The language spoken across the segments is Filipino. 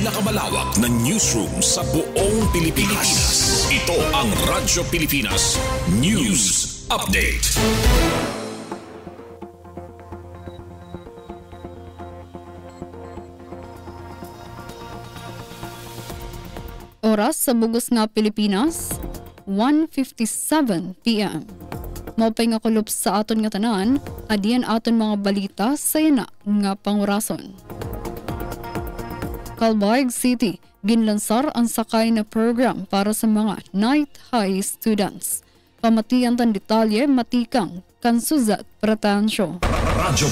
pinakamalawak na newsroom sa buong Pilipinas. Ito ang Radyo Pilipinas News Update. Oras sa bugos nga Pilipinas, 1:57 p.m. Maupay nga kulop sa aton nga tanan, adiyan aton mga balita sa yana nga pangurason. Calbayog City, ginlansar ang sakay na program para sa mga night high students. Pamatian tan detalye matikang Kansuzat Pratansyo. Radyo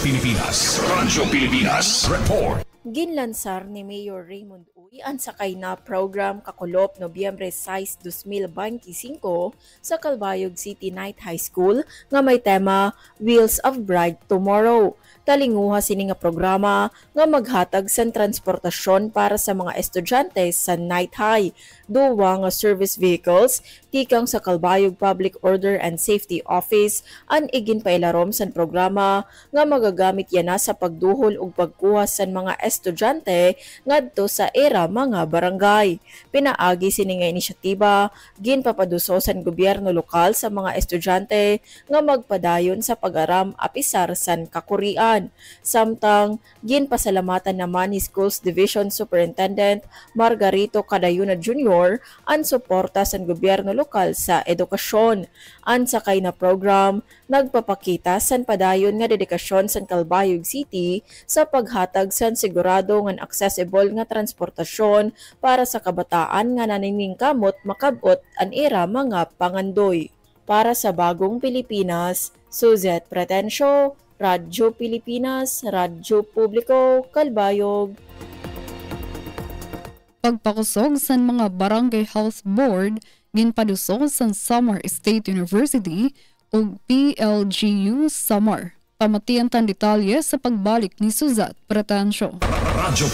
Pilipinas Report. Ginlansar ni Mayor Raymond Uy ang sakay na program kakulop Nobyembre 6, 2025 sa Calbayog City Night High School nga may tema Wheels of Bright Tomorrow. Talinguha sini nga programa nga maghatag sa transportasyon para sa mga estudyante sa Night High. Duwa nga service vehicles tikang sa Calbayog Public Order and Safety Office an igin pailarom sa programa nga magagamit yana sa pagduhol ug pagkuha sa mga estudyante ngadto sa era mga barangay. Pinaagi sini nga inisyatiba ginpapaduso sa gobyerno lokal sa mga estudyante nga magpadayon sa pag-aram apisar san kakurian. Samtang ginpasalamatan naman ni Schools Division Superintendent Margarito Cadayuna Jr. ang suporta sa gobyerno lokal sa edukasyon. Ang sakay na program nagpapakita san padayon nga dedikasyon sa Calbayog City sa paghatag san sigurado nga accessible nga transportasyon para sa kabataan nga naniningkamot makabot an era mga pangandoy. Para sa bagong Pilipinas, Suzette Pretensio, Radyo Pilipinas, Radyo Publiko, Calbayog. Pagpakusog sa mga Barangay Health Board, ginpadusog sa Samar State University ug PLGU Samar. Pamatian tan detalye sa pagbalik ni Suzat Pratansyo. Radyo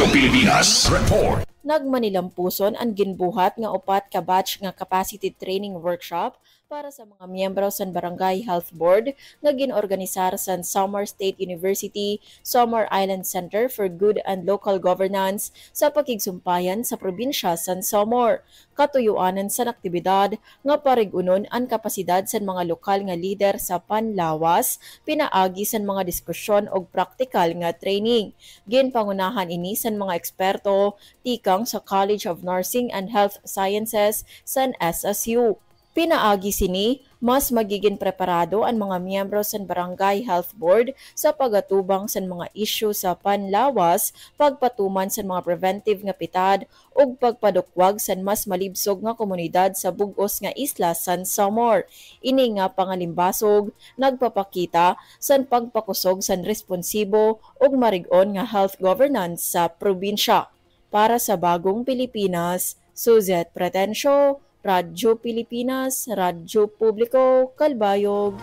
Pilipinas Report. Nagmanilampuson ang ginbuhat nga upat ka batch nga capacity training workshop para sa mga miyembro sa Barangay Health Board nga ginorganisar sa Samar State University, Samar Island Center for Good and Local Governance sa pakigsumpayan sa probinsya sa Samar. Katuyuanan sa aktibidad nga parigunon ang kapasidad sa mga lokal nga lider sa panlawas, pinaagi sa mga diskusyon og praktikal nga training. Ginpangunahan ini sa mga eksperto tikang sa College of Nursing and Health Sciences sa SSU. Pinaagi sini, mas magiging preparado ang mga miyembro sa Barangay Health Board sa pagatubang sa mga isyu sa panlawas, pagpatuman sa mga preventive nga pitad ug pagpadukwag sa mas malibsog nga komunidad sa bug-os nga isla sa Samar. Ini nga pangalimbasog nagpapakita sa pagpakusog sa responsibo ug marig-on nga health governance sa probinsya. Para sa bagong Pilipinas, Suzette Pretensio, Radyo Pilipinas, Radyo Publiko, Calbayog.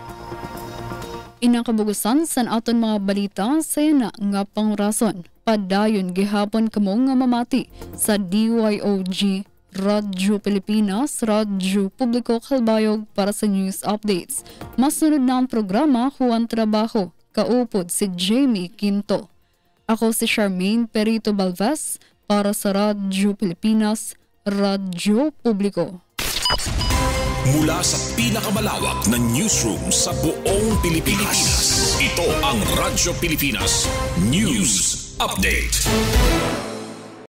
Inakabugusan sa aton mga balita sa yana nga pangurason. Padayon gihapon kamo nga mamati sa DYOG Radyo Pilipinas, Radyo Publiko, Calbayog para sa news updates. Masunod na ang programa Huwag Trabaho. Kaupod si Jamie Quinto. Ako si Charmaine Perito Balvez para sa Radyo Pilipinas, Radyo Publiko. Mula sa pinakamalawak na newsroom sa buong Pilipinas, ito ang Radyo Pilipinas News Update.